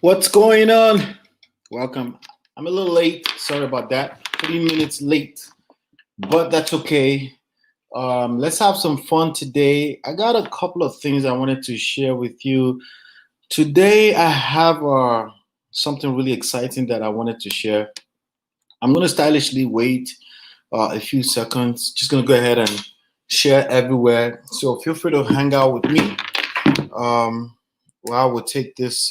What's going on? Welcome. I'm a little late. Sorry about that. 3 minutes late, but that's okay. Let's have some fun today. I got a couple of things I wanted to share with you. Today, I have something really exciting that I wanted to share. I'm going to stylishly wait a few seconds. Just going to go ahead and share everywhere. So feel free to hang out with me. While we'll take this.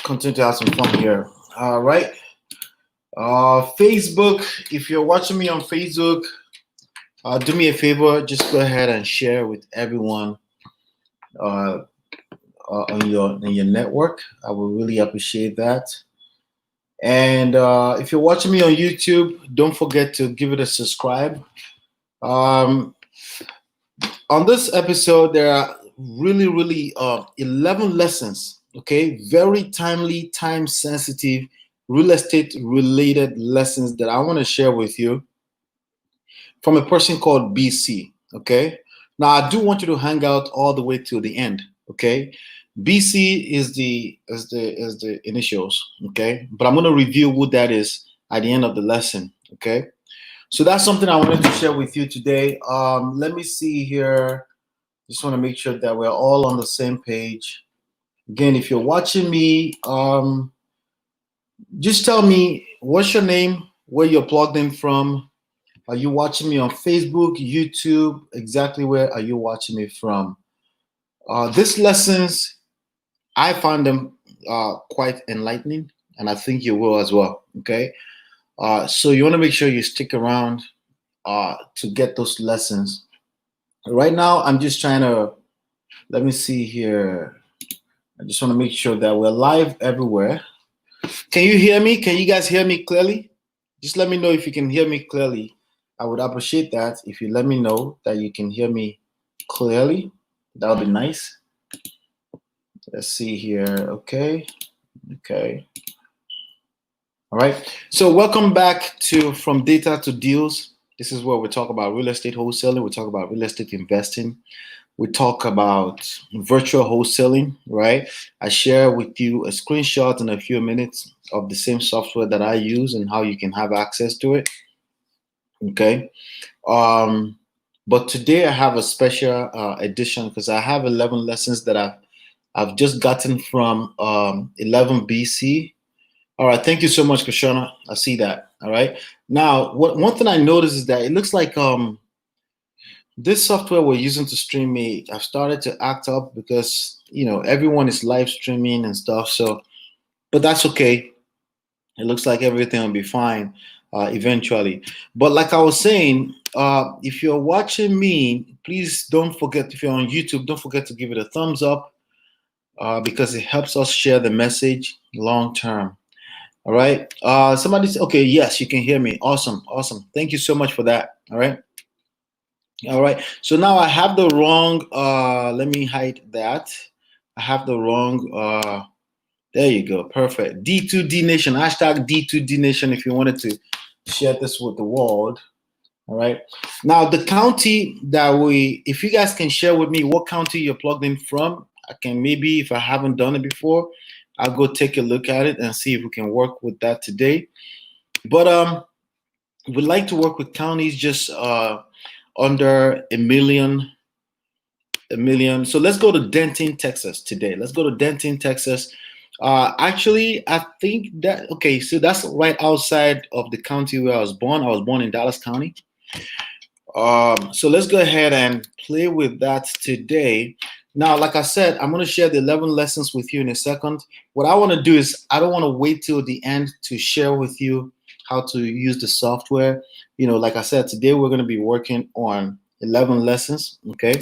Continue to have some fun here. All right. Facebook, if you're watching me on Facebook, do me a favor, just go ahead and share with everyone uh, on your network. I would really appreciate that. And if you're watching me on YouTube, don't forget to give it a subscribe. Um, on this episode, there are really 11 lessons. Okay, very timely, time sensitive, real estate related lessons that I want to share with you from a person called BC. Okay, now I do want you to hang out all the way till the end. Okay, BC is the initials. Okay, but I'm going to review who that is at the end of the lesson. Okay, so that's something I wanted to share with you today. Let me see here. Just want to make sure that we're all on the same page. Again, if you're watching me, just tell me what's your name, where you're plugged in from. Are you watching me on Facebook, YouTube? Exactly where are you watching me from? These lessons, I find them quite enlightening, and I think you will as well. Okay, so you want to make sure you stick around to get those lessons. Right now, I'm just trying to let me see here. I just want to make sure that we're live everywhere. Can you hear me? Can you guys hear me clearly? Just let me know if you can hear me clearly. I would appreciate that if you let me know that you can hear me clearly. That would be nice. Let's see here. Okay. Okay. All right. So welcome back to From Data to Deals. This is where we talk about real estate wholesaling. We talk about real estate investing. We talk about virtual wholesaling, right? I share with you a screenshot in a few minutes of the same software that I use and how you can have access to it. Okay. Um, but today I have a special edition because I have 11 lessons that I've just gotten from 11 BC. All right. Thank you so much, Kashana. I see that. All right. Now, one thing I noticed is that it looks like this software we're using to stream me, I've started to act up because everyone is live streaming and stuff. So, but that's okay. It looks like everything will be fine eventually. But like I was saying, if you're watching me, please don't forget. If you're on YouTube, don't forget to give it a thumbs up because it helps us share the message long term. All right. Somebody said, okay, yes, you can hear me. Awesome, awesome. Thank you so much for that. All right. All right. So now I have the wrong. Let me hide that. I have the wrong. There you go. Perfect. D2D Nation. Hashtag D2D Nation. If you wanted to share this with the world. All right. Now the county that if you guys can share with me what county you're plugged in from, I can maybe if I haven't done it before, I'll go take a look at it and see if we can work with that today. But we'd like to work with counties just under a million. So let's go to Denton, Texas today. Let's go to Denton, Texas. Actually, I think that okay. So that's right outside of the county where I was born. I was born in Dallas County. So let's go ahead and play with that today. Now, like I said, I'm going to share the 11 lessons with you in a second. What I want to do is I don't want to wait till the end to share with you how to use the software. Like I said, today we're going to be working on 11 lessons. Okay.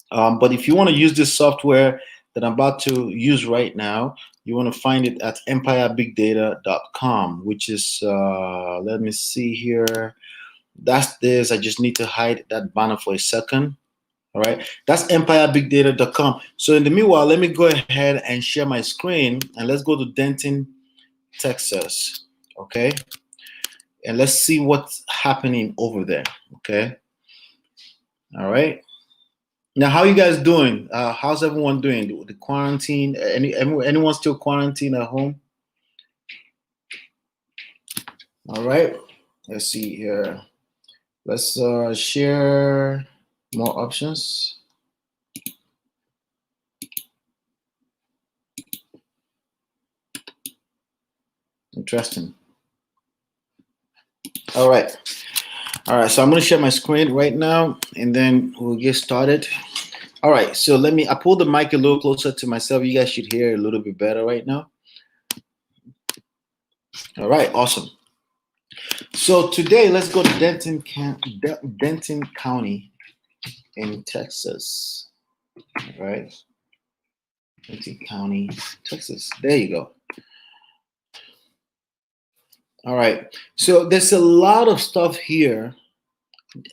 But if you want to use this software that I'm about to use right now, you want to find it at empirebigdata.com, which is, let me see here. That's this. I just need to hide that banner for a second. All right. That's empirebigdata.com. So in the meanwhile, let me go ahead and share my screen and let's go to Denton, Texas. Okay. And let's see what's happening over there. Okay. All right. Now, how you guys doing? How's everyone doing? The quarantine? Anyone still quarantined at home? All right. Let's see here. Let's share more options. Interesting. All right. All right. So I'm going to share my screen right now, and then we'll get started. All right. So I pulled the mic a little closer to myself. You guys should hear a little bit better right now. All right. Awesome. So today, let's go to Denton County in Texas. All right. Denton County, Texas. There you go. All right. So there's a lot of stuff here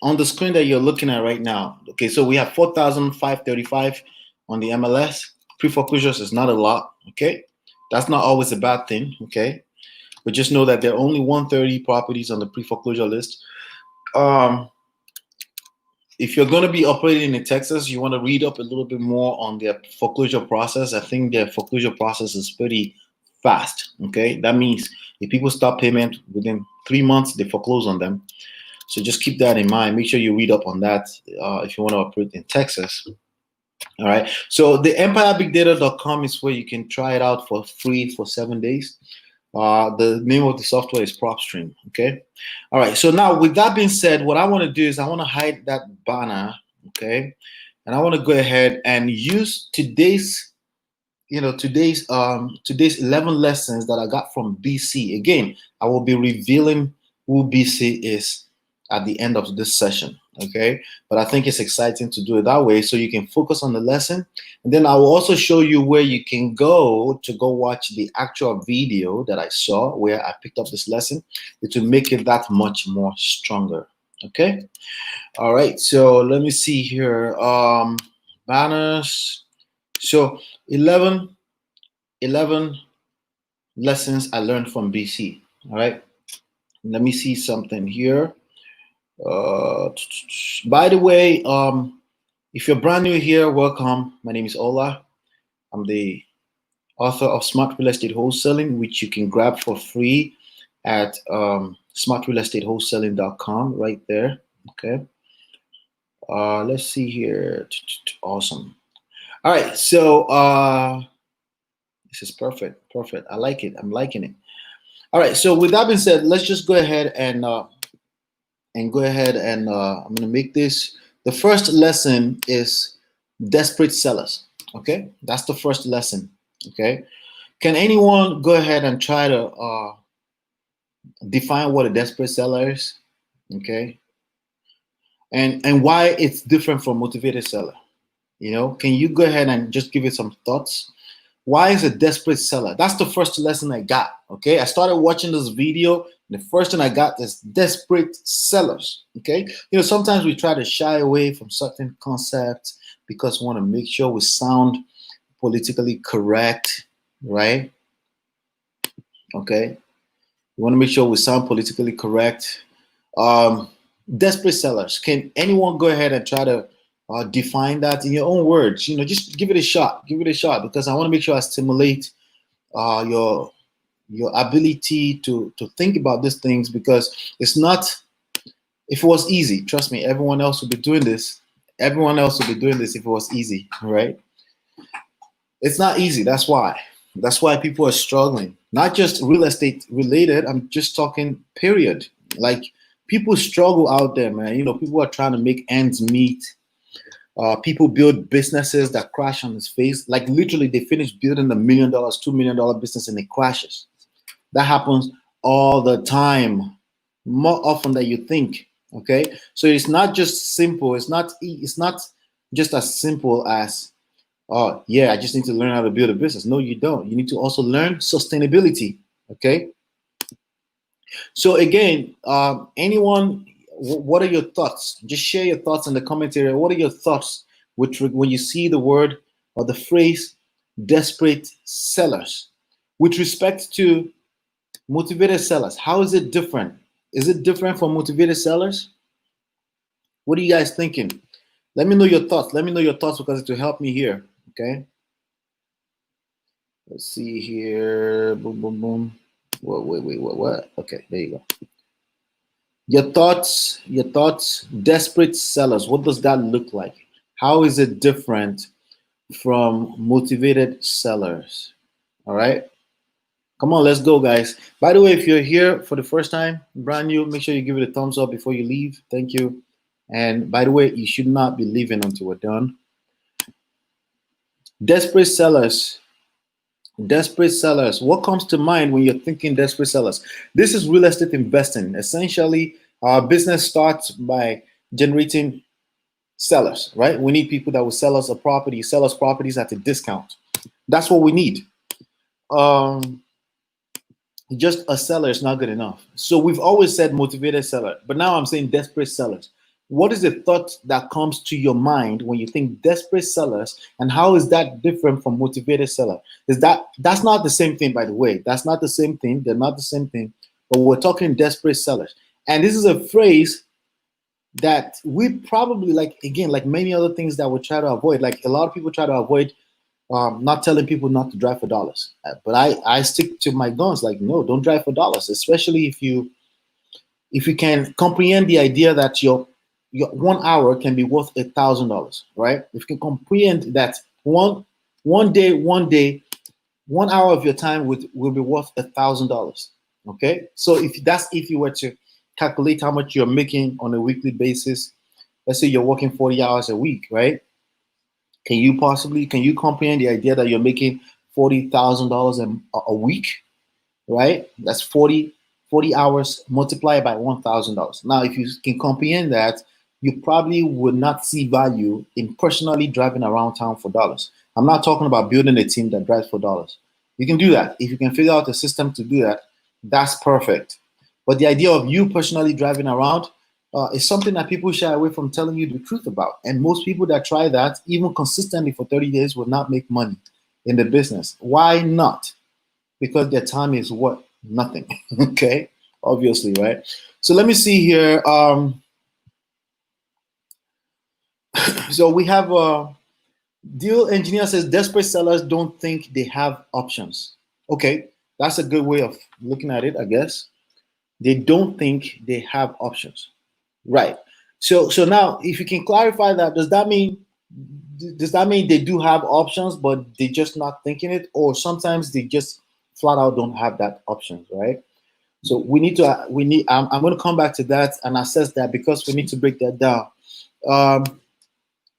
on the screen that you're looking at right now. Okay. So we have 4,535 on the MLS. Pre-foreclosures is not a lot. Okay. That's not always a bad thing. Okay. But just know that there are only 130 properties on the pre-foreclosure list. If you're going to be operating in Texas, you want to read up a little bit more on their foreclosure process. I think their foreclosure process is pretty fast. Okay. That means if people stop payment within 3 months, they foreclose on them. So just keep that in mind. Make sure you read up on that if you want to operate in Texas. All right. So the EmpireBigData.com is where you can try it out for free for 7 days. The name of the software is PropStream. Okay. All right. So now, with that being said, what I want to do is I want to hide that banner. Okay. And I want to go ahead and use today's 11 lessons that I got from BC. Again, I will be revealing who BC is at the end of this session. Okay. But I think it's exciting to do it that way so you can focus on the lesson. And then I will also show you where you can go to watch the actual video that I saw where I picked up this lesson. It will make it that much more stronger. Okay. All right. So let me see here. Banners. So 11 lessons I learned from BC. All right. Let me see something here. By the way, if you're brand new here, welcome. My name is Ola. I'm the author of Smart Real Estate Wholesaling, which you can grab for free at smartrealestatewholesaling.com right there. Okay. Let's see here. Awesome. All right. So this is perfect. Perfect. I like it. I'm liking it. All right. So with that being said, let's just go ahead and I'm going to make this. The first lesson is desperate sellers. Okay. That's the first lesson. Okay. Can anyone go ahead and try to define what a desperate seller is? Okay. And why it's different from motivated seller? Can you go ahead and just give it some thoughts? Why is a desperate seller? That's the first lesson I got. Okay. I started watching this video. The first thing I got is desperate sellers. Okay. Sometimes we try to shy away from certain concepts because we want to make sure we sound politically correct, right? Okay. We want to make sure we sound politically correct. Desperate sellers. Can anyone go ahead and try to define that in your own words? Just give it a shot. Give it a shot because I want to make sure I stimulate your ability to think about these things, because it's not. If it was easy, trust me, everyone else would be doing this. Everyone else would be doing this if it was easy, right? It's not easy. That's why. That's why people are struggling. Not just real estate related. I'm just talking period. Like, people struggle out there, man. People are trying to make ends meet. People build businesses that crash on its face. Like, literally, they finish building $1 million, $2 million business and it crashes. That happens all the time, more often than you think. Okay, so it's not just simple. It's not just as simple as, oh yeah, I just need to learn how to build a business. No, you don't. You need to also learn sustainability. Okay. So again, anyone, what are your thoughts? Just share your thoughts in the comment area. What are your thoughts when you see the word or the phrase desperate sellers with respect to motivated sellers? How is it different? Is it different from motivated sellers? What are you guys thinking? Let me know your thoughts. Let me know your thoughts because it will help me here. Okay. Let's see here. Boom, boom, boom. Wait, what? Okay, there you go. Your thoughts, your thoughts. Desperate sellers. What does that look like? How is it different from motivated sellers? All right. Come on, let's go, guys. By the way, if you're here for the first time, brand new, make sure you give it a thumbs up before you leave. Thank you. And by the way, you should not be leaving until we're done. Desperate sellers. Desperate sellers. What comes to mind when you're thinking desperate sellers? This is real estate investing. Essentially, our business starts by generating sellers, right? We need people that will sell us a property, sell us properties at a discount. That's what we need. Just a seller is not good enough. So we've always said motivated seller, but now I'm saying desperate sellers. What is the thought that comes to your mind when you think desperate sellers, and how is that different from motivated seller? That's not the same thing, by the way. That's not the same thing. They're not the same thing. But we're talking desperate sellers, and this is a phrase that we probably, like, again, like many other things that we try to avoid. Like a lot of people try to avoid not telling people not to drive for dollars, but I stick to my guns. Like, no, don't drive for dollars, especially if you can comprehend the idea that your 1 hour can be worth $1,000, right? If you can comprehend that one day, 1 hour of your time will be worth $1,000. Okay, so if you were to calculate how much you're making on a weekly basis, let's say you're working 40 hours a week, right? Can you comprehend the idea that you're making $40,000 a week, right? That's 40 hours multiplied by $1,000. Now, if you can comprehend that, you probably would not see value in personally driving around town for dollars. I'm not talking about building a team that drives for dollars. You can do that. If you can figure out a system to do that, that's perfect. But the idea of you personally driving around is something that people shy away from telling you the truth about. And most people that try that, even consistently for 30 days, will not make money in the business. Why not? Because their time is what? Nothing. Okay, obviously, right? So let me see here. So we have Deal Engineer says desperate sellers don't think they have options. Okay, that's a good way of looking at it, I guess. They don't think they have options. Right. So now, if you can clarify that, does that mean they do have options, but they're just not thinking it, or sometimes they just flat out don't have that options, right? So I'm going to come back to that and assess that, because we need to break that down.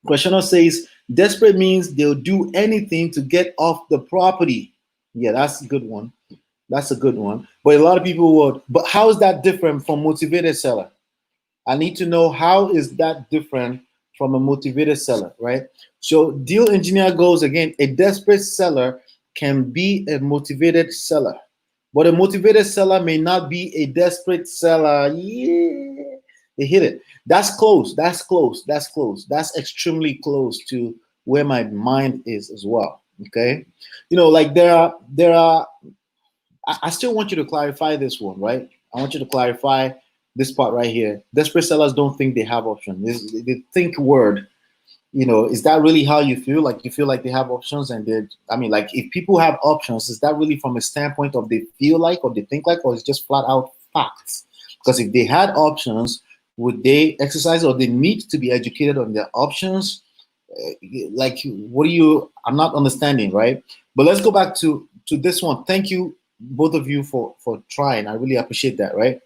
Questioner says desperate means they'll do anything to get off the property. Yeah, that's a good one. That's a good one. But a lot of people would. But how is that different from motivated seller? I need to know, how is that different from a motivated seller, right? So Deal Engineer goes again, a desperate seller can be a motivated seller, but a motivated seller may not be a desperate seller. Yeah, they hit it. That's close. That's close. That's close. That's extremely close to where my mind is as well. Okay, like there are. I still want you to clarify this one, right? I want you to clarify this part right here. Desperate sellers don't think they have options. They think word. Is that really how you feel? Like, you feel like they have options, and like, if people have options, is that really from a standpoint of they feel like, or they think like, or it's just flat out facts? Because if they had options, would they exercise, or they need to be educated on their options? Like, I'm not understanding, right? But let's go back to this one. Thank you, both of you, for trying. I really appreciate that, right?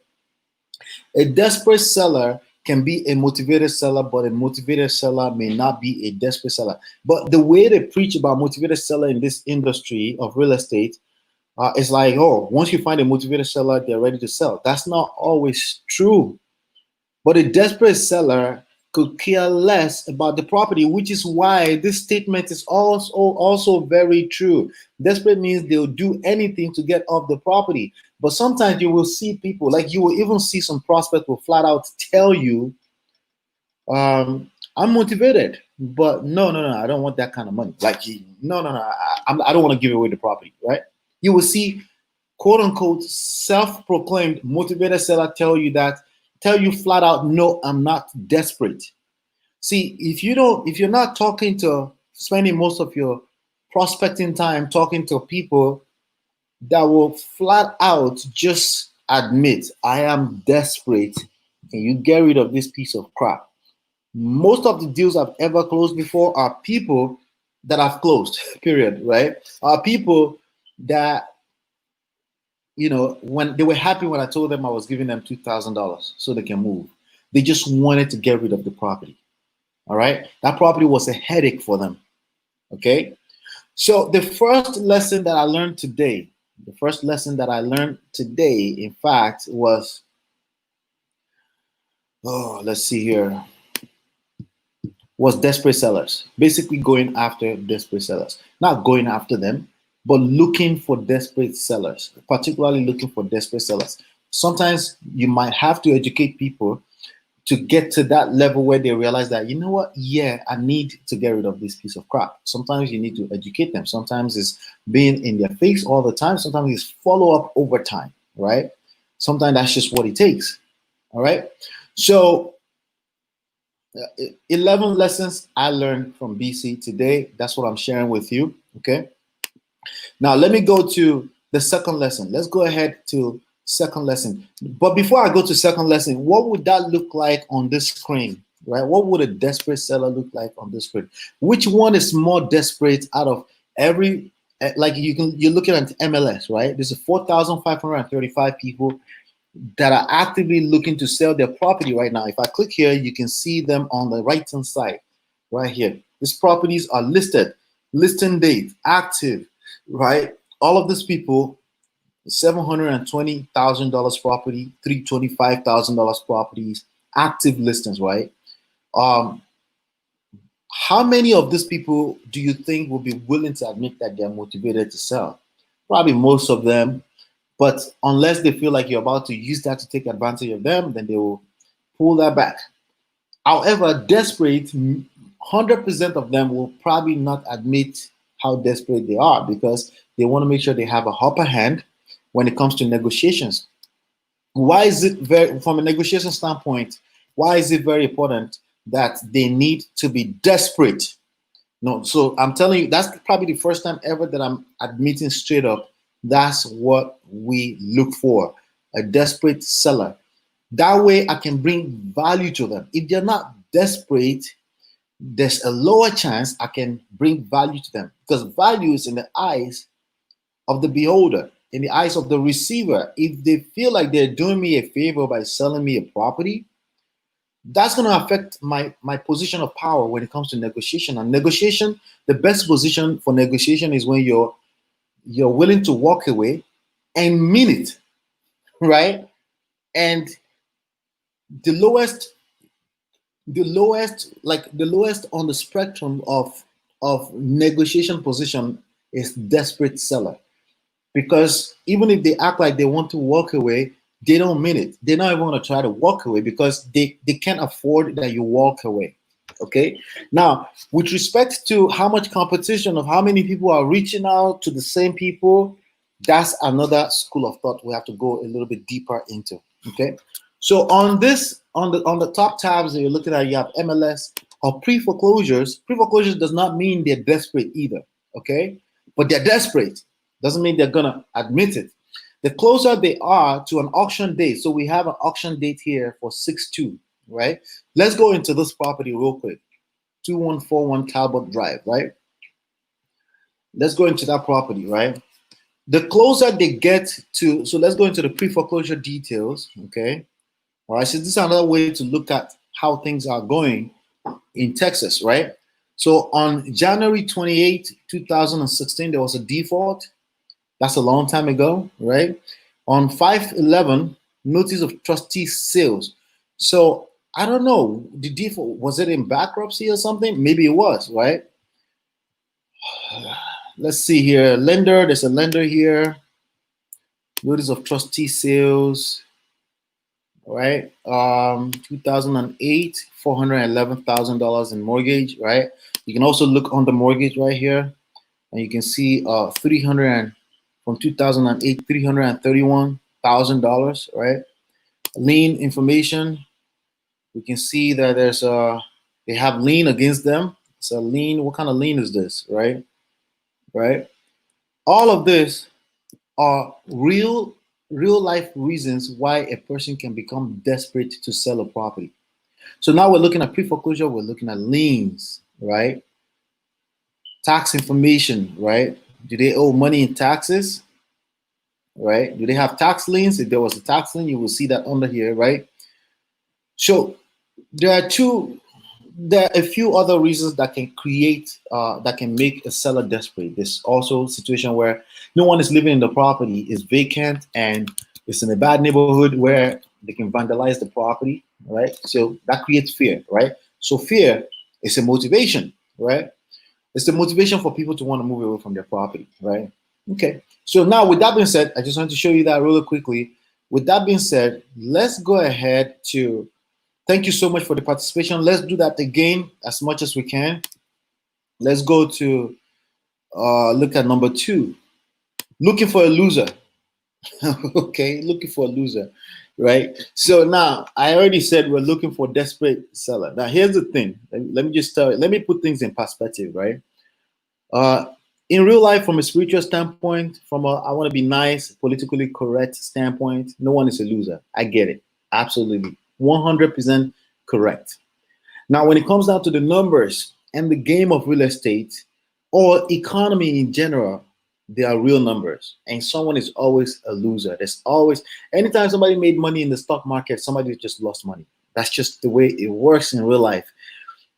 A desperate seller can be a motivated seller, but a motivated seller may not be a desperate seller. But the way they preach about motivated seller in this industry of real estate is like, oh, once you find a motivated seller, they're ready to sell. That's not always true. But a desperate seller could care less about the property, which is why this statement is also very true. Desperate means they'll do anything to get off the property. But sometimes you will see people, like, you will even see some prospects will flat out tell you, I'm motivated, but no, I don't want that kind of money. Like, no, I don't want to give away the property, right? You will see, quote unquote, self-proclaimed motivated seller tell you flat out, no, I'm not desperate. See, if you're not talking to, spending most of your prospecting time talking to people that will flat out just admit, I am desperate, and you get rid of this piece of crap. Most of the deals I've ever closed before are people that I've closed, period, right? Are people that, when they were happy when I told them I was giving them $2,000 so they can move. They just wanted to get rid of the property. All right. That property was a headache for them. Okay. So the first lesson that I learned today, in fact, was, let's see here, was desperate sellers. Basically going after desperate sellers. Not going after them, but looking for desperate sellers, particularly looking for desperate sellers. Sometimes you might have to educate people to get to that level where they realize that, you know what, yeah, I need to get rid of this piece of crap. Sometimes you need to educate them. Sometimes it's being in their face all the time. Sometimes it's follow up over time, right? Sometimes that's just what it takes. All right. So 11 lessons I learned from BC today. That's what I'm sharing with you. Okay. Now let me go to the second lesson. Let's go ahead to second lesson. But before I go to second lesson, what would that look like on this screen, right? What would a desperate seller look like on this screen? Which one is more desperate out of every, like you're looking at MLS, right? There's 4,535 people that are actively looking to sell their property right now. If I click here, you can see them on the right-hand side, right here. These properties are listed, listing date, active, right? All of these people, $720,000 property, $325,000 properties, active listings, right? How many of these people do you think will be willing to admit that they're motivated to sell? Probably most of them, but unless they feel like you're about to use that to take advantage of them, then they will pull that back. However, desperate, 100% of them will probably not admit how desperate they are because they want to make sure they have a upper hand when it comes to negotiations. Why is it from a negotiation standpoint, why is it very important that they need to be desperate? No, so I'm telling you, that's probably the first time ever that I'm admitting straight up, that's what we look for, a desperate seller. That way I can bring value to them. If they're not desperate, there's a lower chance I can bring value to them because value is in the eyes of the beholder, in the eyes of the receiver. If they feel like they're doing me a favor by selling me a property, that's going to affect my position of power when it comes to negotiation. And negotiation, the best position for negotiation is when you're willing to walk away and mean it, right? And the lowest on the spectrum of negotiation position is desperate seller. Because even if they act like they want to walk away, they don't mean it. They're not even going to try to walk away because they can't afford that you walk away. Okay. Now, with respect to how much competition, of how many people are reaching out to the same people, that's another school of thought we have to go a little bit deeper into. Okay. So on this, on the top tabs that you're looking at, you have MLS or pre-foreclosures. Pre-foreclosures does not mean they're desperate either. Okay. But they're desperate. Doesn't mean they're gonna admit it. The closer they are to an auction date, so we have an auction date here for 6/2, right? Let's go into this property real quick. 2141 Talbot Drive, right? Let's go into that property, right? The closer they get to, so let's go into the pre-foreclosure details, okay? All right, so this is another way to look at how things are going in Texas, right? So on January 28, 2016, there was a default. That's a long time ago, right? On 5/11, notice of trustee sales. So I don't know, the default, was it in bankruptcy or something? Maybe it was, right? Let's see here. Lender, there's a lender here. Notice of trustee sales, right? 2008, $411,000 in mortgage, right? You can also look on the mortgage right here, and you can see 300 from 2008, $331,000, right? Lien information, we can see that there's They have lien against them. So lien, what kind of lien is this, right? Right? All of this are real life reasons why a person can become desperate to sell a property. So now we're looking at pre-foreclosure, we're looking at liens, right? Tax information, right? Do they owe money in taxes? Right? Do they have tax liens? If there was a tax lien, you will see that under here, right? So there are a few other reasons that can create, that can make a seller desperate. There's also a situation where no one is living in the property, is vacant, and it's in a bad neighborhood where they can vandalize the property, right? So that creates fear, right? So fear is a motivation, right? It's the motivation for people to want to move away from their property, right? Okay. So now, with that being said, I just want to show you that really quickly. With that being said, let's go ahead to thank you so much for the participation. Let's do that again as much as we can. Let's go to look at number 2. Looking for a loser. Okay, looking for a loser, right? So now I already said we're looking for a desperate seller. Now here's the thing. Let me just tell you, let me put things in perspective, right? Uh, in real life, from a spiritual standpoint, from a I want to be nice, politically correct standpoint, no one is a loser. I get it. Absolutely. 100% correct. Now, when it comes down to the numbers and the game of real estate or economy in general, they are real numbers. And someone is always a loser. There's always, anytime somebody made money in the stock market, somebody just lost money. That's just the way it works in real life.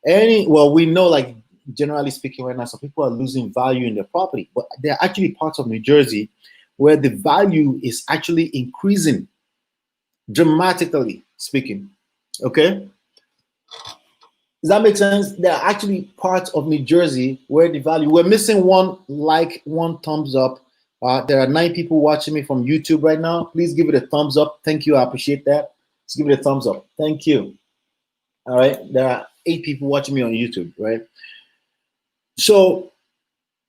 Well, we know, like, generally speaking right now, some people are losing value in their property, but there are actually parts of New Jersey where the value is actually increasing dramatically speaking. Okay, does that make sense? There are actually parts of New Jersey where the value, we're missing one like, one thumbs up. There are 9 people watching me from YouTube right now. Please give it a thumbs up. Thank you. I appreciate that. Let's give it a thumbs up. Thank you. All right. There are 8 people watching me on YouTube, right? So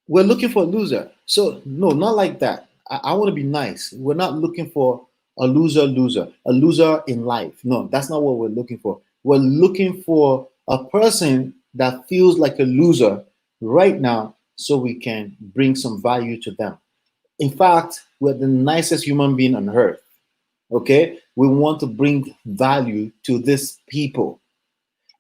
we're looking for a loser. So no, not like that. I want to be nice. We're not looking for a loser in life. No, that's not what we're looking for. We're looking for a person that feels like a loser right now so we can bring some value to them. In fact, we're the nicest human being on earth. Okay? We want to bring value to these people.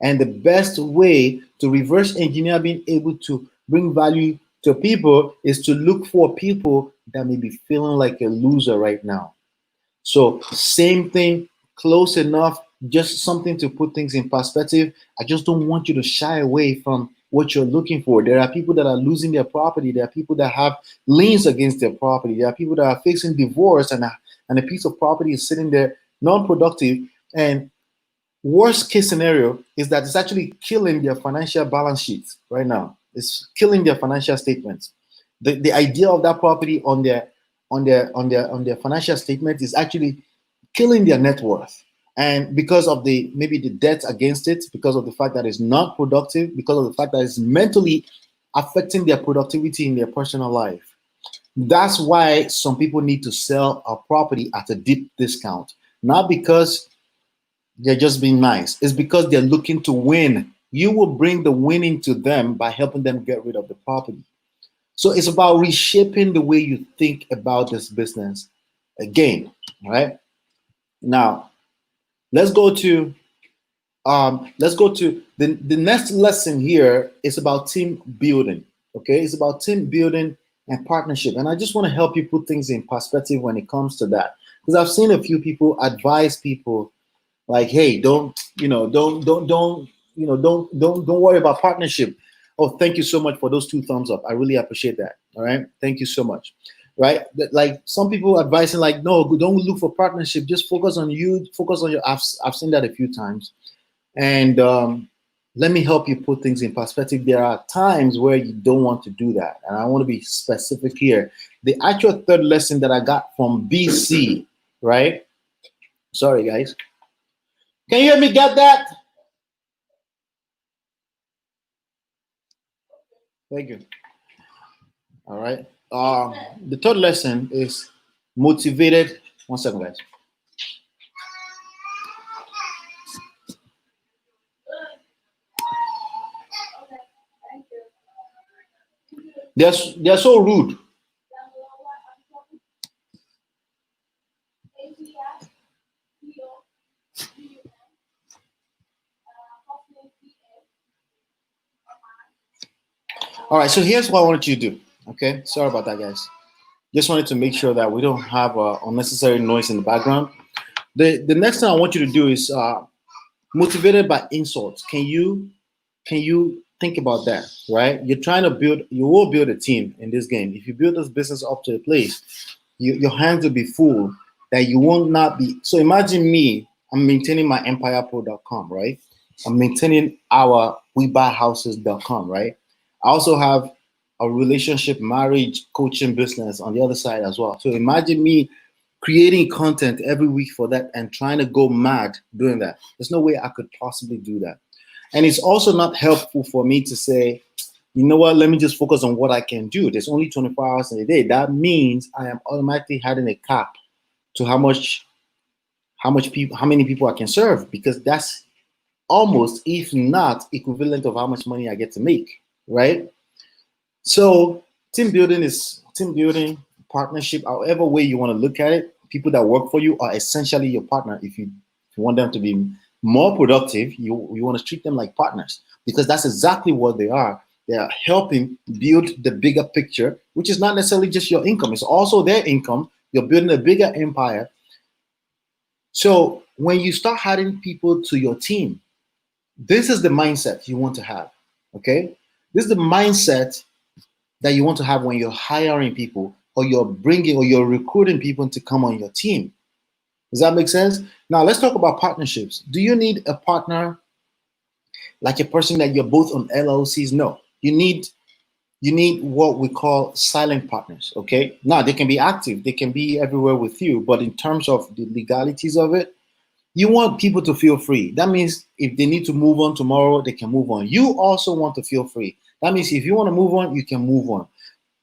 And the best way to reverse engineer being able to bring value to people is to look for people that may be feeling like a loser right now. So, same thing, close enough, just something to put things in perspective. I just don't want you to shy away from what you're looking for. There are people that are losing their property. There are people that have liens against their property. There are people that are facing divorce, and a piece of property is sitting there non-productive. And worst case scenario is that it's actually killing their financial balance sheets right now. It's killing their financial statements. The idea of that property on their financial statement is actually killing their net worth. And because of the maybe the debt against it, because of the fact that it's not productive, because of the fact that it's mentally affecting their productivity in their personal life. That's why some people need to sell a property at a deep discount. Not because they're just being nice. It's because they're looking to win. You will bring the winning to them by helping them get rid of the property. So it's about reshaping the way you think about this business again. All right. Now let's go to the next lesson here is about team building. Okay, it's about team building and partnership. And I just want to help you put things in perspective when it comes to that. Because I've seen a few people advise people like, hey, don't worry about partnership. Oh, thank you so much for those 2 thumbs up. I really appreciate that. All right, thank you so much. Right, like some people advising like, no, don't look for partnership. Just focus on you. Focus on your. I've seen that a few times, and let me help you put things in perspective. There are times where you don't want to do that, and I want to be specific here. The actual third lesson that I got from BC, right? Sorry, guys. Can you hear me? Get that? Thank you. All right. The third lesson is motivated. 1 second, guys. They're so rude. All right, so here's what I wanted you to do. Okay, sorry about that, guys. Just wanted to make sure that we don't have unnecessary noise in the background. The next thing I want you to do is motivated by insults. Can you think about that? Right? You're trying to build. You will build a team in this game. If you build this business up to a place, your hands will be full that you will not be. So imagine me. I'm maintaining my EmpirePRO.com, right? I'm maintaining our WeBuyHouses.com, right? I also have a relationship marriage coaching business on the other side as well. So imagine me creating content every week for that and trying to go mad doing that. There's no way I could possibly do that. And it's also not helpful for me to say, you know what, let me just focus on what I can do. There's only 24 hours in a day. That means I am automatically having a cap to how many people I can serve, because that's almost, if not equivalent of how much money I get to make, right? So team building, partnership, however way you want to look at it. People that work for you are essentially your partner. If you want them to be more productive, you want to treat them like partners, because that's exactly what they are. They are helping build the bigger picture, which is not necessarily just your income. It's also their income. You're building a bigger empire. So when you start adding people to your team, this is the mindset you want to have. Okay, this is the mindset that you want to have when you're hiring people, or you're recruiting people to come on your team. Does that make sense? Now let's talk about partnerships. Do you need a partner like a person that you're both on LLCs? No. You need what we call silent partners. Okay. Now they can be active, they can be everywhere with you, but in terms of the legalities of it, you want people to feel free. That means if they need to move on tomorrow, they can move on. You also want to feel free. That means if you want to move on, you can move on.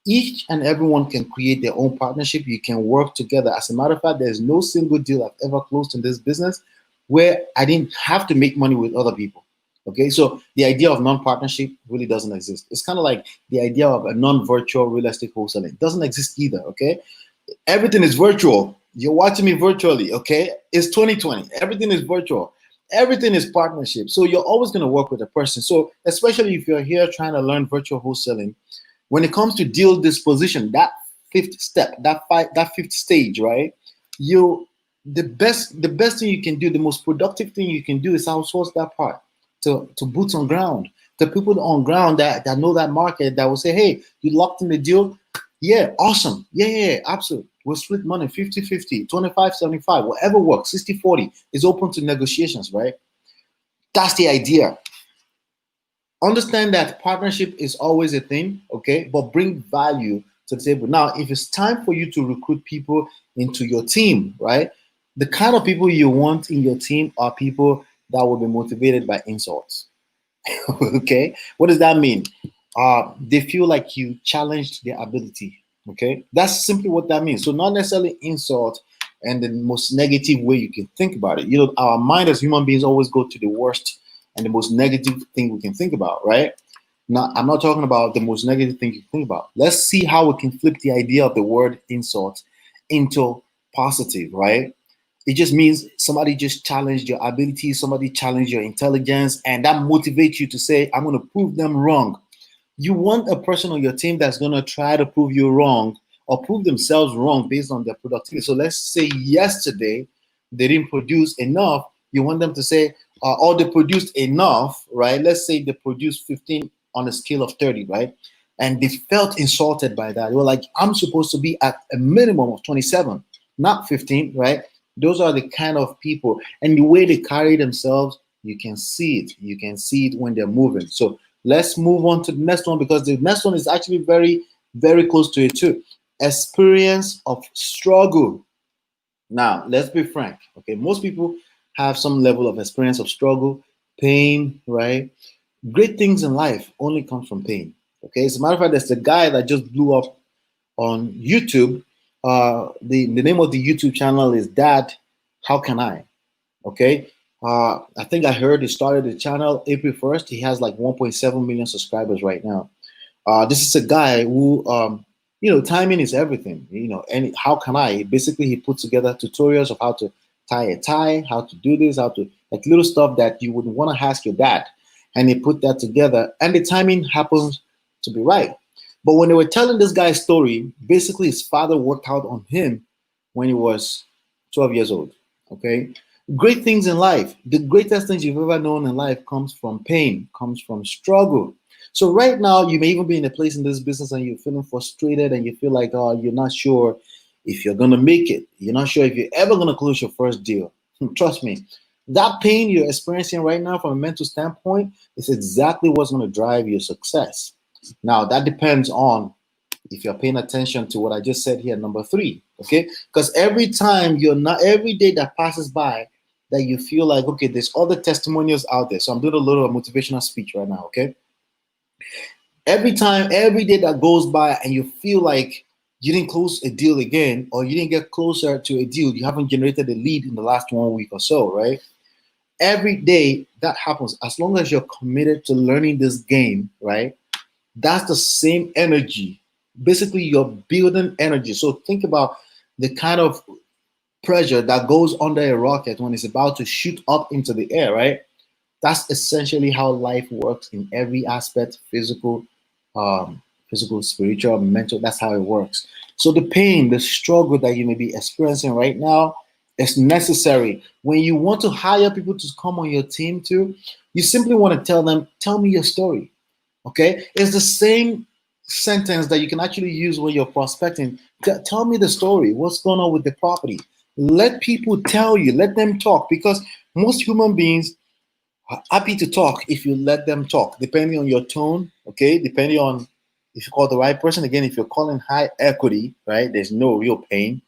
Each and everyone can create their own partnership. You can work together. As a matter of fact, there's no single deal I've ever closed in this business where I didn't have to make money with other people. Okay, so the idea of non-partnership really doesn't exist. It's kind of like the idea of a non-virtual real estate wholesaling. It doesn't exist either. Okay, everything is virtual. You're watching me virtually. Okay, it's 2020. Everything is virtual. Everything is partnership. So you're always going to work with a person. So especially if you're here trying to learn virtual wholesaling, when it comes to deal disposition, that fifth step, that fifth stage, right? You the best thing you can do, the most productive thing you can do is outsource that part to boots on ground, to people on ground that know that market, that will say, hey, you locked in the deal. Yeah, awesome. Yeah, absolutely. We'll split money 50-50, 25-75, whatever works, 60-40 is open to negotiations, right? That's the idea. Understand that partnership is always a thing, okay, but bring value to the table. Now if it's time for you to recruit people into your team, right, the kind of people you want in your team are people that will be motivated by insults. Okay, what does that mean? They feel like you challenged their ability. Okay, that's simply what that means. So not necessarily insult and the most negative way you can think about it. Our mind as human beings always go to the worst and the most negative thing we can think about, right? Now, I'm not talking about the most negative thing you can think about. Let's see how we can flip the idea of the word insult into positive, right? It just means somebody just challenged your ability, somebody challenged your intelligence, and that motivates you to say, I'm going to prove them wrong. You want a person on your team that's going to try to prove you wrong or prove themselves wrong based on their productivity. So let's say yesterday they didn't produce enough. You want them to say, or they produced enough, right? Let's say they produced 15 on a scale of 30, right? And they felt insulted by that. They were like, I'm supposed to be at a minimum of 27, not 15, right? Those are the kind of people. And the way they carry themselves, you can see it. You can see it when they're moving. So let's move on to the next one, because the next one is actually very, very close to it too. Experience of struggle. Now, let's be frank. Okay, most people have some level of experience of struggle, pain, right? Great things in life only come from pain. Okay, as a matter of fact, there's a guy that just blew up on YouTube. The name of the YouTube channel is Dad, How Can I? Okay. I think I heard he started the channel April 1st. He has like 1.7 million subscribers right now. This is a guy who, timing is everything. And how can I? Basically, he put together tutorials of how to tie a tie, how to do this, how to like little stuff that you would want to ask your dad, and he put that together, and the timing happens to be right. But when they were telling this guy's story, basically his father worked out on him when he was 12 years old. Okay, great things in life, the greatest things you've ever known in life comes from pain, comes from struggle. So right now, you may even be in a place in this business and you're feeling frustrated and you feel like, oh, you're not sure if you're gonna make it. You're not sure if you're ever gonna close your first deal. Trust me, that pain you're experiencing right now from a mental standpoint is exactly what's gonna drive your success. Now that depends on if you're paying attention to what I just said here, number three, okay? Because every time you're not, every day that passes by, that you feel like, okay, there's other testimonials out there. So I'm doing a little motivational speech right now, okay? Every time, every day that goes by and you feel like you didn't close a deal again, or you didn't get closer to a deal, you haven't generated a lead in the last 1 week or so, right? Every day that happens, as long as you're committed to learning this game, right? That's the same energy. Basically, you're building energy. So think about the kind of pressure that goes under a rocket when it's about to shoot up into the air, right? That's essentially how life works in every aspect, physical, spiritual, mental. That's how it works. So the pain, the struggle that you may be experiencing right now is necessary. When you want to hire people to come on your team too, you simply want to tell them, tell me your story. Okay, it's the same sentence that you can actually use when you're prospecting. Tell me the story. What's going on with the property? Let people tell you. Let them talk, because most human beings are happy to talk if you let them talk. Depending on your tone, okay, depending on if you call the right person. Again, if you're calling high equity, right? There's no real pain.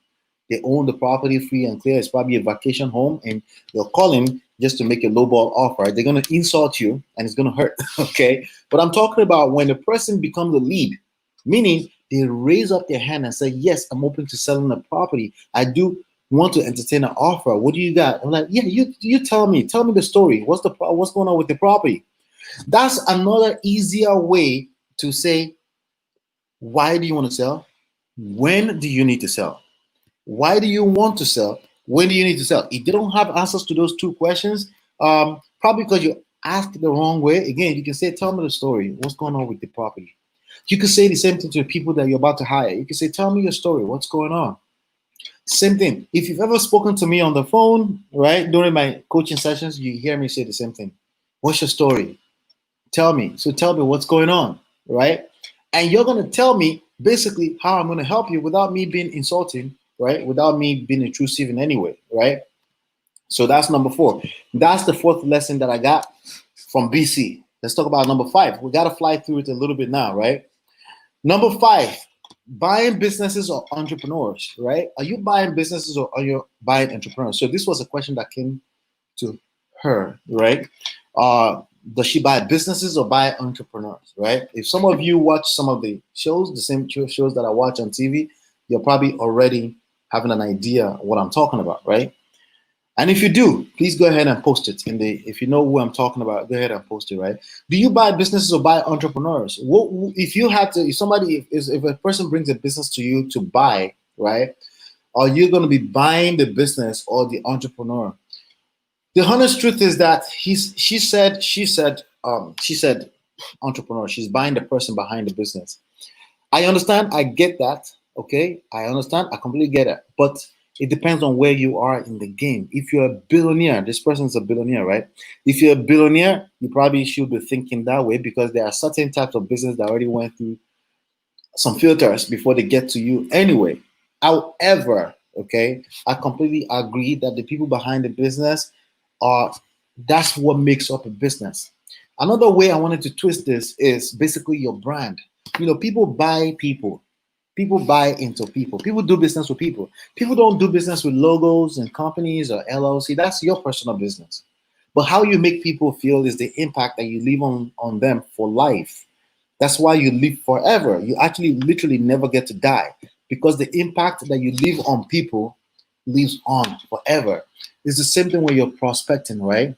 They own the property free and clear. It's probably a vacation home, and you're calling just to make a lowball offer. They're going to insult you, and it's going to hurt. Okay. But I'm talking about when the person becomes the lead, meaning they raise up their hand and say, yes, I'm open to selling the property. I do want to entertain an offer. What do you got? I'm like, yeah, you tell me the story. What's going on with the property? That's another easier way to say, why do you want to sell? When do you need to sell? Why do you want to sell? When do you need to sell? If they don't have answers to those two questions, probably because you asked the wrong way. Again, you can say, tell me the story. What's going on with the property? You could say the same thing to the people that you're about to hire. You can say, tell me your story. What's going on? Same thing. If you've ever spoken to me on the phone, right, during my coaching sessions, you hear me say the same thing. What's your story? Tell me. So tell me what's going on, right? And you're going to tell me basically how I'm going to help you without me being insulting, right? Without me being intrusive in any way, right? So that's number four. That's the fourth lesson that I got from BC. Let's talk about number five. We got to fly through it a little bit now, right? Number five, buying businesses or entrepreneurs, right? Are you buying businesses or are you buying entrepreneurs? So this was a question that came to her, right? Does she buy businesses or buy entrepreneurs, right? If some of you watch some of the shows, the same shows that I watch on TV, you're probably already having an idea what I'm talking about, right? And if you do, please go ahead and post it in the. If you know who I'm talking about, go ahead and post it, right? Do you buy businesses or buy entrepreneurs? If you had to, if a person brings a business to you to buy, right? Are you going to be buying the business or the entrepreneur? The honest truth is that she said entrepreneur. She's buying the person behind the business. I understand. I get that. Okay, I understand. I completely get it. But it depends on where you are in the game. If you're a billionaire, this person's a billionaire, right? If you're a billionaire, you probably should be thinking that way because there are certain types of business that already went through some filters before they get to you anyway. However, okay, I completely agree that the people behind the business are that's what makes up a business. Another way I wanted to twist this is basically your brand. People buy people. People buy into people. People do business with people. People don't do business with logos and companies or LLC. That's your personal business. But how you make people feel is the impact that you leave on them for life. That's why you live forever. You actually literally never get to die because the impact that you leave on people lives on forever. It's the same thing when you're prospecting, right?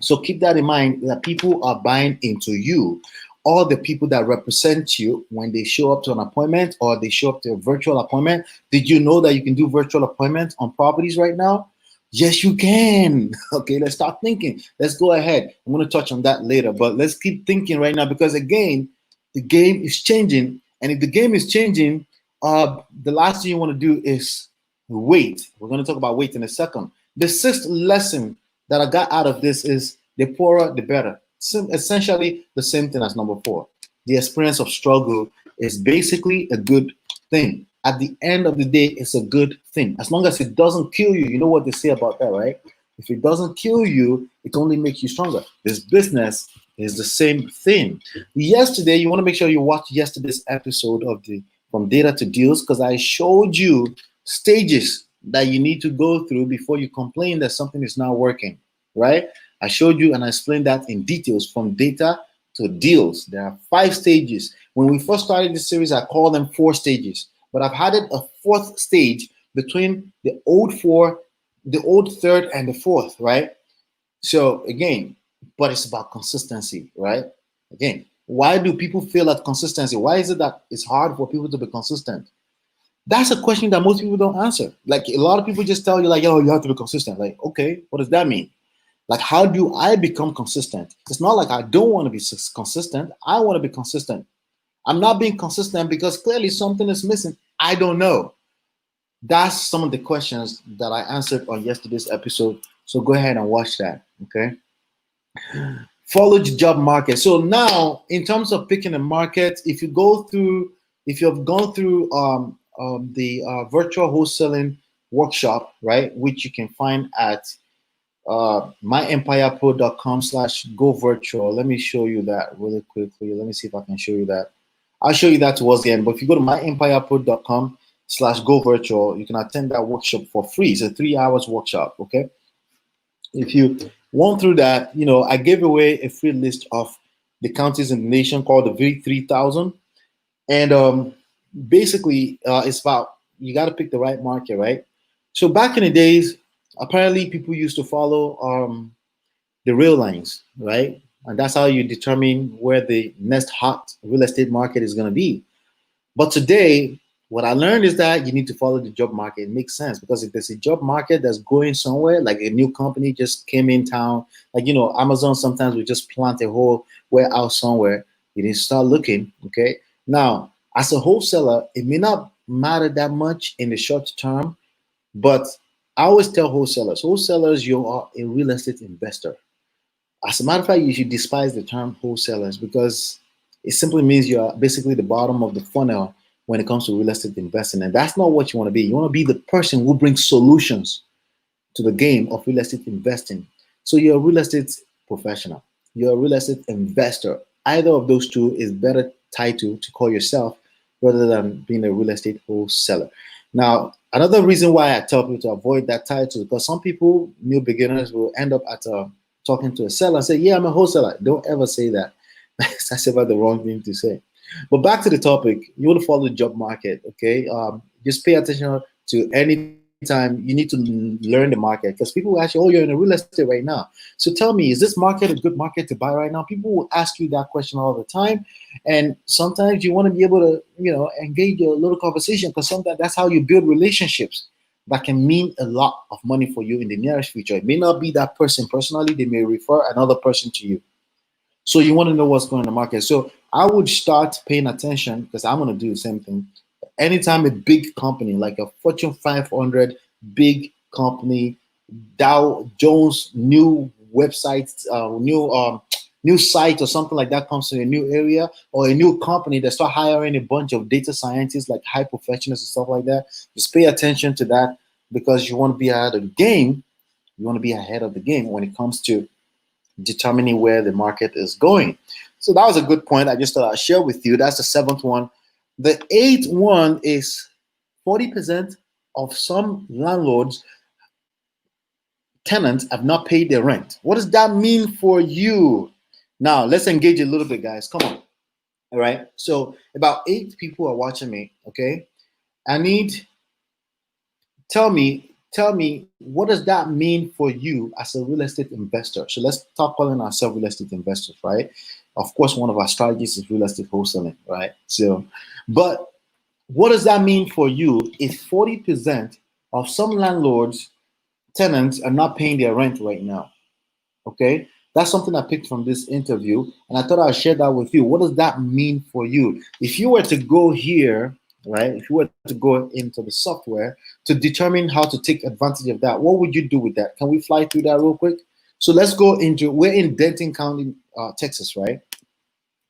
So keep that in mind that people are buying into you. all the people that represent you when they show up to an appointment or they show up to a virtual appointment. Did you know that you can do virtual appointments on properties right now? Yes, you can. Okay, let's start thinking. Let's go ahead. I'm going to touch on that later, but let's keep thinking right now because again, the game is changing. And if the game is changing, the last thing you want to do is wait. We're going to talk about wait in a second. The sixth lesson that I got out of this is the poorer, the better. Essentially the same thing as number 4. The experience of struggle is basically a good thing. At the end of the day, it's a good thing. As long as it doesn't kill you, you know what they say about that, right? If it doesn't kill you, it only makes you stronger. This business is the same thing. Yesterday, you want to make sure you watch yesterday's episode of the From Data to Deals because I showed you stages that you need to go through before you complain that something is not working, right? I showed you and I explained that in details from data to deals. There are 5 stages. When we first started this series, I called them 4 stages, but I've added a 4th stage between the old 4, the old 3rd, and the 4th, right? So again, but it's about consistency, right? Again, why do people fail at consistency? Why is it that it's hard for people to be consistent? That's a question that most people don't answer. Like a lot of people just tell you like, oh, you have to be consistent. Like, okay, what does that mean? Like, how do I become consistent? It's not like I don't want to be consistent. I want to be consistent. I'm not being consistent because clearly something is missing. I don't know. That's some of the questions that I answered on yesterday's episode. So go ahead and watch that, okay? Follow the job market. So now, in terms of picking a market, if you have gone through the virtual wholesaling workshop, right, which you can find at myempirepro.com/go virtual. Let me show you that really quickly. Let me see if I can show you that. I'll show you that towards the end. But if you go to myempirepro.com/go virtual, you can attend that workshop for free. It's a 3 hours workshop. Okay. If you went through that, I gave away a free list of the counties in the nation called the V3000, and basically it's about you got to pick the right market, right? So back in the days, apparently people used to follow the rail lines, right? And that's how you determine where the next hot real estate market is going to be. But today, what I learned is that you need to follow the job market. It makes sense because if there's a job market that's going somewhere, like a new company just came in town, like, Amazon sometimes we just plant a whole warehouse somewhere. You need to start looking, okay? Now, as a wholesaler, it may not matter that much in the short term, but I always tell wholesalers, you are a real estate investor. As a matter of fact, you should despise the term wholesalers because it simply means you are basically the bottom of the funnel when it comes to real estate investing. And that's not what you want to be. You want to be the person who brings solutions to the game of real estate investing. So you're a real estate professional. You're a real estate investor. Either of those two is better title to call yourself rather than being a real estate wholesaler. Now, another reason why I tell people to avoid that title is because some people, new beginners, will end up at talking to a seller and say, yeah, I'm a wholesaler. Don't ever say that. That's about the wrong thing to say. But back to the topic, you want to follow the job market, okay? Just pay attention to any time you need to learn the market because people will ask you, oh, you're in a real estate right now. So tell me, is this market a good market to buy right now? People will ask you that question all the time. And sometimes you want to be able to, engage a little conversation because sometimes that's how you build relationships that can mean a lot of money for you in the nearest future. It may not be that person personally. They may refer another person to you. So you want to know what's going on in the market. So I would start paying attention because I'm going to do the same thing. Anytime a big company, like a Fortune 500 big company, Dow Jones new website, new site or something like that comes to a new area or a new company that start hiring a bunch of data scientists, like high professionals and stuff like that, just pay attention to that because you want to be ahead of the game. You want to be ahead of the game when it comes to determining where the market is going. So that was a good point. I just thought I'd share with you. That's the 7th one. The 8th one is 40% of some landlords, tenants have not paid their rent. What does that mean for you? Now, let's engage a little bit, guys. Come on. All right. So about 8 people are watching me. Okay. Tell me, what does that mean for you as a real estate investor? So let's start calling ourselves real estate investors, right? Of course, one of our strategies is real estate wholesaling, right? So, but what does that mean for you if 40% of some landlords, tenants are not paying their rent right now? Okay, that's something I picked from this interview, and I thought I'd share that with you. What does that mean for you? If you were to go here, right, if you were to go into the software to determine how to take advantage of that, what would you do with that? Can we fly through that real quick? So let's go into, we're in Denton County, Texas, right?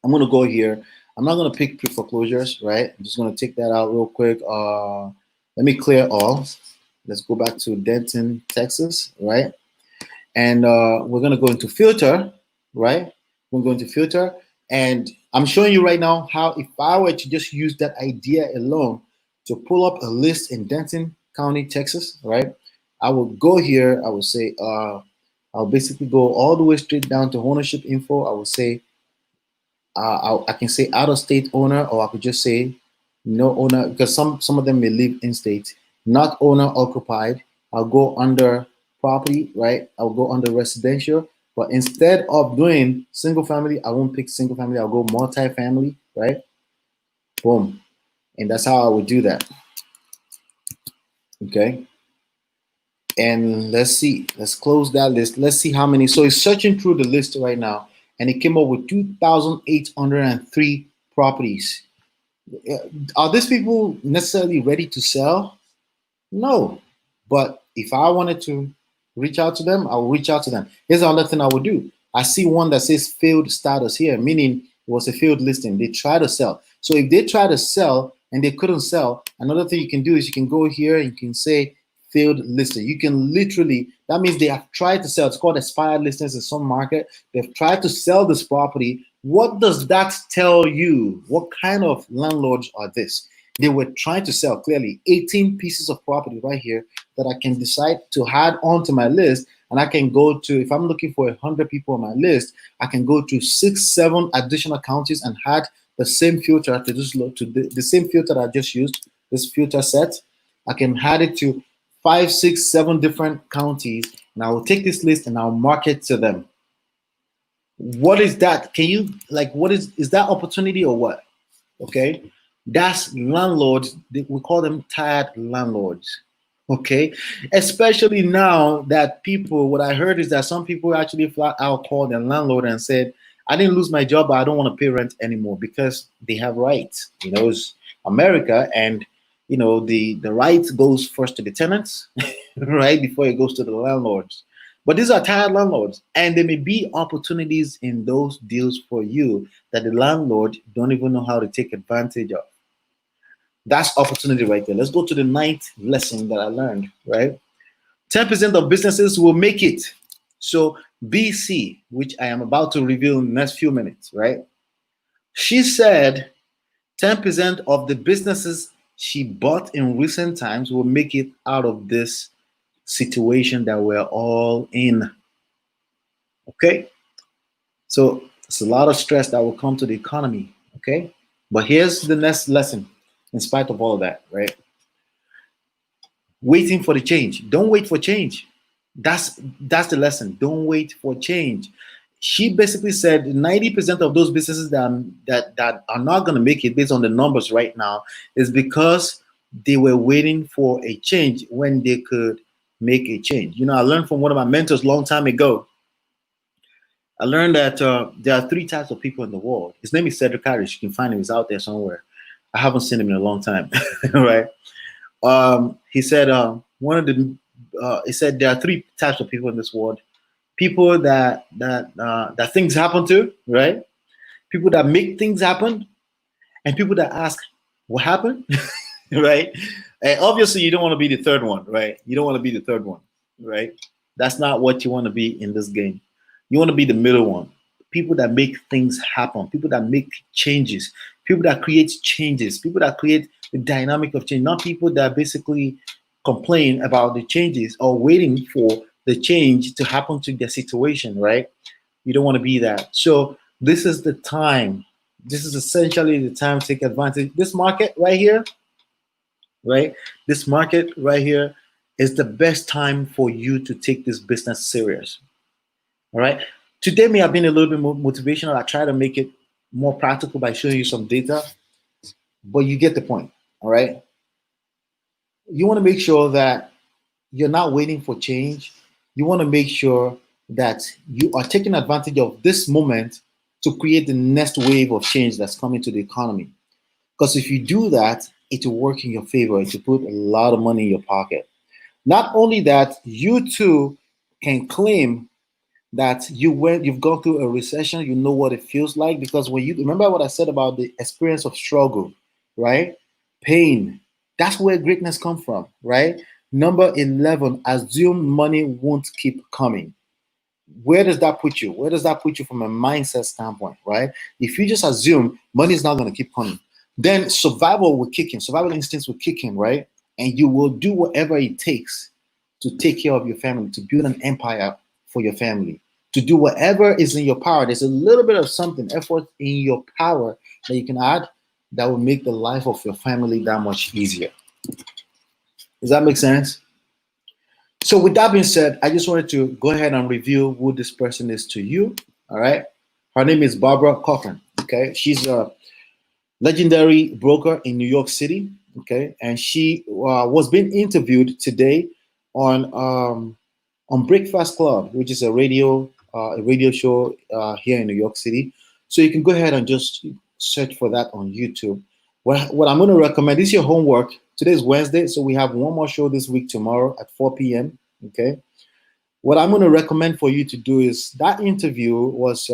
I'm going to go here. I'm not going to pick pre-foreclosures, right? I'm just going to take that out real quick. Let me clear all. Let's go back to Denton, Texas, right? And we're going to go into filter, right? We're going to filter. And I'm showing you right now how, if I were to just use that idea alone to pull up a list in Denton County, Texas, right? I will go here. I will say, I'll basically go all the way straight down to ownership info. I will say, I can say out of state owner, or I could just say no owner, because some of them may live in state. Not owner occupied. I'll go under property, right? I'll go under residential. But instead of doing single family, I won't pick single family. I'll go multi-family, right? Boom. And that's how I would do that. Okay. And let's see. Let's close that list. Let's see how many. So it's searching through the list right now, and it came up with 2,803 properties. Are these people necessarily ready to sell? No. But if I wanted to reach out to them, I will reach out to them. Here's another thing I would do. I see one that says failed status here, meaning it was a failed listing. They try to sell. So if they try to sell and they couldn't sell, another thing you can do is you can go here and you can say failed listing. You can literally, that means they have tried to sell. It's called expired listings in some market. They've tried to sell this property. What does that tell you? What kind of landlords are this? They were trying to sell clearly 18 pieces of property right here that I can decide to add onto my list. And I can go to, if I'm looking for 100 people on my list, I can go to 6, 7 additional counties and add the same filter to just look to the same filter that I just used, this filter set. I can add it to 5, 6, 7 different counties, and I will take this list and I'll market to them. What is that? Can you, like, what is that opportunity or what? Okay. That's landlords. We call them tired landlords. Okay. Especially now that people, what I heard is that some people actually flat out called their landlord and said, I didn't lose my job, but I don't want to pay rent anymore, because they have rights. You know, it's America, and you know, the right goes first to the tenants, right, before it goes to the landlords. But these are tired landlords, and there may be opportunities in those deals for you that the landlord don't even know how to take advantage of. That's opportunity right there. Let's go to the 9th lesson that I learned, right? 10% of businesses will make it. So BC, which I am about to reveal in the next few minutes, right? She said 10% of the businesses she bought in recent times will make it out of this situation that we're all in. Okay? So it's a lot of stress that will come to the economy. Okay? But here's the next lesson, in spite of all of that, right? Waiting for the change. Don't wait for change. That's the lesson. Don't wait for change. She basically said 90% of those businesses that are not going to make it, based on the numbers right now, is because they were waiting for a change when they could make a change. You know, I learned from one of my mentors a long time ago. I learned that there are 3 types of people in the world. His name is Cedric Harris. You can find him. He's out there somewhere. I haven't seen him in a long time, right? He said he said there are 3 types of people in this world: people that things happen to, right? People that make things happen, and people that ask what happened, right? And obviously, you don't want to be the third one, right? You don't want to be the third one, right? That's not what you want to be in this game. You want to be the middle one. People that make things happen, people that make changes, people that create changes, people that create the dynamic of change, not people that basically complain about the changes or waiting for the change to happen to their situation, right? You don't want to be that. So this is the time. This is essentially the time to take advantage. This market right here, right? This market right here is the best time for you to take this business serious. All right. Today may have been a little bit more motivational. I try to make it more practical by showing you some data, but you get the point. All right. You want to make sure that you're not waiting for change. You want to make sure that you are taking advantage of this moment to create the next wave of change that's coming to the economy. Because if you do that, it will work in your favor. It will put a lot of money in your pocket. Not only that, you too can claim that you've gone through a recession, you know what it feels like. Because when you remember what I said about the experience of struggle, right? Pain. That's where greatness comes from, right? Number 11, assume money won't keep coming. Where does that put you? Where does that put you from a mindset standpoint, right? If you just assume money is not going to keep coming, then survival will kick in, survival instincts will kick in, right? And you will do whatever it takes to take care of your family, to build an empire for your family, to do whatever is in your power. There's a little bit of something, effort in your power that you can add that will make the life of your family that much easier. Does that make sense? So with that being said, I just wanted to go ahead and review who this person is to you. All right. Her name is Barbara Cochran. Okay. She's a legendary broker in New York City. Okay. And she was being interviewed today on Breakfast Club, which is a radio show here in New York City. So you can go ahead and just search for that on YouTube. What I'm going to recommend, this is your homework. Today is Wednesday, so we have one more show this week tomorrow at 4 p.m. Okay. What I'm going to recommend for you to do is that interview was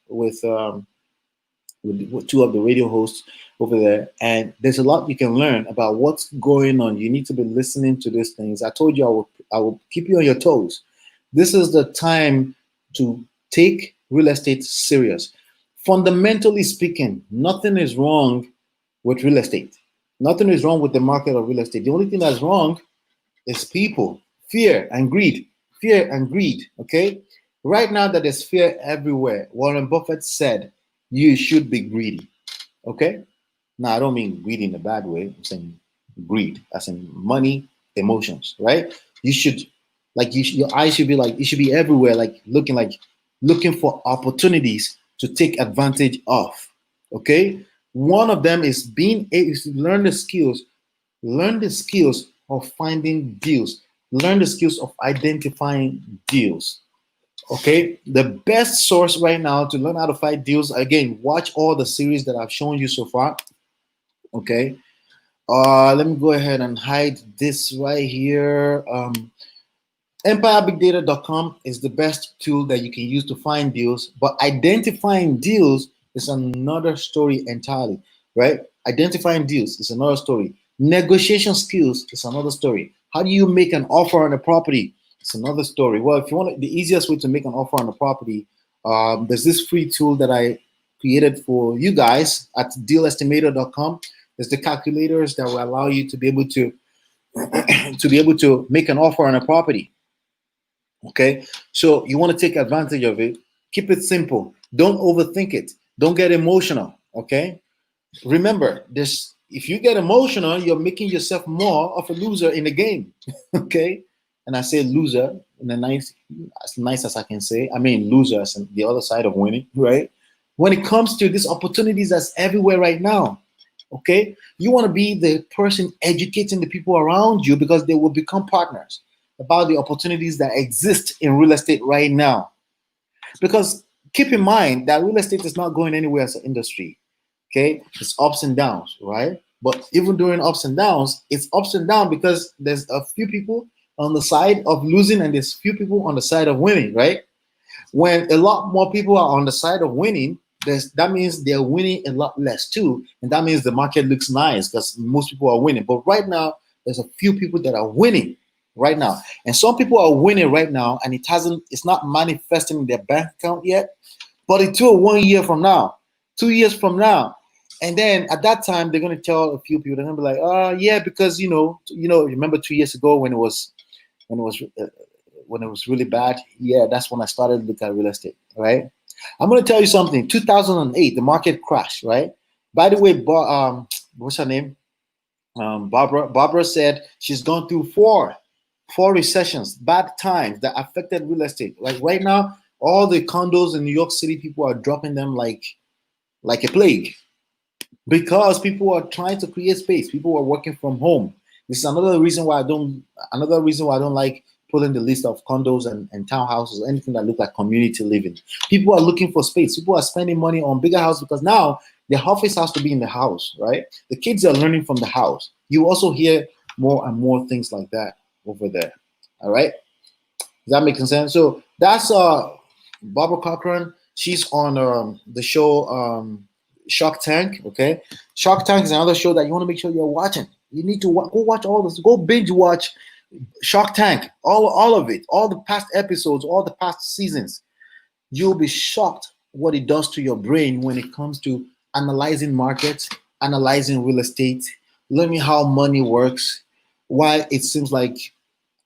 with two of the radio hosts over there, and there's a lot you can learn about what's going on. You need to be listening to these things. I told you I will keep you on your toes. This is the time to take real estate serious. Fundamentally speaking, nothing is wrong with real estate. Nothing is wrong with the market of real estate. The only thing that's wrong is people, fear and greed. Fear and greed. Okay. Right now that there's fear everywhere, Warren Buffett said you should be greedy. Okay. Now I don't mean greed in a bad way. I'm saying greed, as in money, emotions. Right. You should, your eyes should be like, you should be everywhere, looking for opportunities to take advantage of. Okay. One of them is is to learn the skills. Learn the skills of finding deals. Learn the skills of identifying deals. Okay, the best source right now to learn how to find deals. Again, watch all the series that I've shown you so far. Okay, let me go ahead and hide this right here. EmpireBigData.com is the best tool that you can use to find deals, but identifying deals is another story entirely, right? Identifying deals is another story. Negotiation skills is another story. How do you make an offer on a property? It's another story. Well, if you want the easiest way to make an offer on a property, there's this free tool that I created for you guys at dealestimator.com. There's the calculators that will allow you to be able to make an offer on a property. Okay, so you want to take advantage of it. Keep it simple. Don't overthink it. Don't get emotional. Okay, remember this: if you get emotional, you're making yourself more of a loser in the game. Okay, and I say loser in a as nice as I can say. I mean loser as in the other side of winning, right? When it comes to these opportunities that's everywhere right now, okay, you want to be the person educating the people around you because they will become partners about the opportunities that exist in real estate right now. Because keep in mind that real estate is not going anywhere as an industry. Okay, it's ups and downs, right? But even during ups and downs, it's ups and downs because there's a few people on the side of losing and there's few people on the side of winning, right? When a lot more people are on the side of winning, that means they're winning a lot less too, and that means the market looks nice because most people are winning. But right now, there's a few people that are winning right now, and some people are winning right now, and it's not manifesting in their bank account yet, but it will 1 year from now, 2 years from now, and then at that time they're going to tell a few people. They're going to be like, yeah, because remember 2 years ago when it was really bad. Yeah, that's when I started to look at real estate, right? I'm going to tell you something. 2008, the market crashed, right? By the way, what's her name? Barbara. Barbara said she's gone through four recessions, bad times that affected real estate. Like right now, All the condos in New York City, people are dropping them like a plague because people are trying to create space. People are working from home. This is another reason why I don't like putting the list of condos and townhouses, anything that look like community living. People are looking for space. People are spending money on bigger houses because now their office has to be in the house, right? The kids are learning from the house. You also hear more and more things like that over there. All right. Does that make sense? So that's Barbara Cochran. She's on the show Shark Tank. Okay, Shark Tank is another show that you want to make sure you're watching. You need to go watch all this. Go binge watch Shark Tank, all of it, all the past episodes, all the past seasons. You'll be shocked what it does to your brain when it comes to analyzing markets, analyzing real estate, learning how money works, why it seems like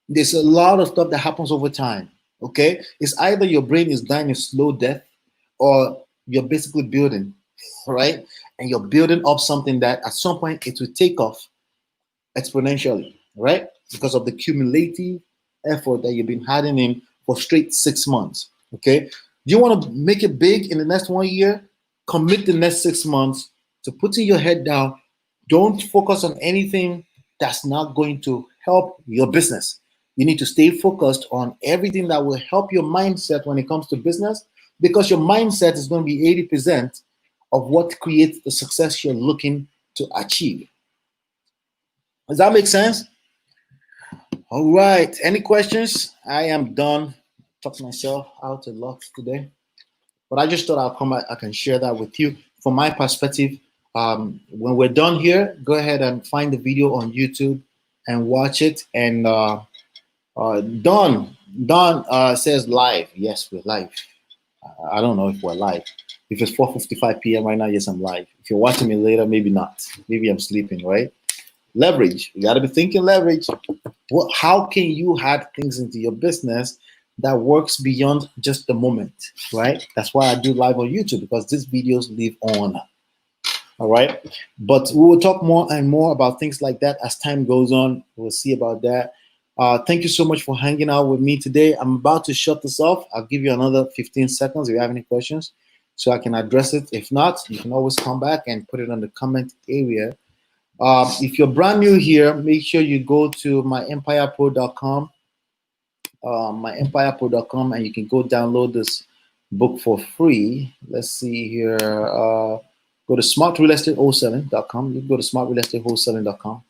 there's a lot of stuff that happens over time. Okay, it's either your brain is dying a slow death, or you're basically building, right? And you're building up something that at some point it will take off exponentially, right? Because of the cumulative effort that you've been having in for straight 6 months. Okay, do you want to make it big in the next 1 year? Commit the next 6 months to putting your head down. Don't focus on anything that's not going to help your business. You need to stay focused on everything that will help your mindset when it comes to business, because your mindset is going to be 80% of what creates the success you're looking to achieve. Does that make sense? All right. Any questions? I am done. Talk myself out a lot today, but I just thought I'll come back. I can share that with you from my perspective. When we're done here, go ahead and find the video on YouTube and watch it. And Don says live. Yes, we're live. I don't know if we're live. If it's 4:55 p.m. right now, yes, I'm live. If you're watching me later, maybe not. Maybe I'm sleeping, right? Leverage. You got to be thinking leverage. How can you add things into your business that works beyond just the moment, right? That's why I do live on YouTube, because these videos live on. All right. But we will talk more and more about things like that as time goes on. We'll see about that. Thank you so much for hanging out with me today. I'm about to shut this off. I'll give you another 15 seconds if you have any questions so I can address it. If not, you can always come back and put it on the comment area. If you're brand new here, make sure you go to myEmpirePRO.com, myEmpirePRO.com, and you can go download this book for free. Let's see here. Go to smartrealestatewholesaling.com. You can go to smartrealestatewholesaling.com.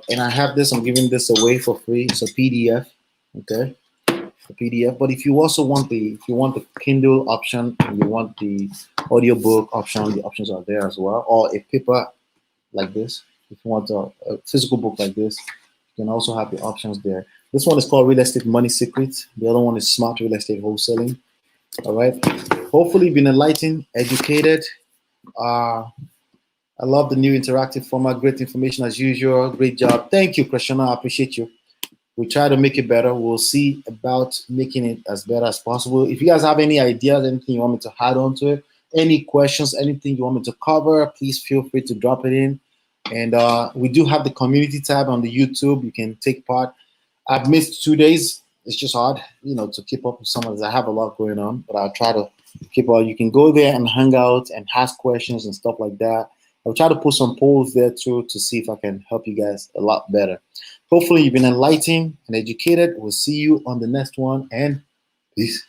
And I have this. I'm giving this away for free. It's a PDF. Okay, a PDF. But if you also want the Kindle option, and you want the audiobook option, the options are there as well. Or a paper like this. If you want a physical book like this, you can also have the options there. This one is called Real Estate Money Secrets. The other one is Smart Real Estate Wholesaling. All right. Hopefully, you've been enlightened, educated. I love the new interactive format. Great information as usual. Great job. Thank you, Krishna. I appreciate you. We try to make it better. We'll see about making it as better as possible. If you guys have any ideas, anything you want me to add on to it, any questions, anything you want me to cover, please feel free to drop it in. And we do have the community tab on the YouTube. You can take part. I've missed 2 days. It's just hard, to keep up with some of this. I have a lot going on, but I'll try to keep up. You can go there and hang out and ask questions and stuff like that. I'll try to put some polls there too to see if I can help you guys a lot better. Hopefully you've been enlightened and educated. We'll see you on the next one, and peace.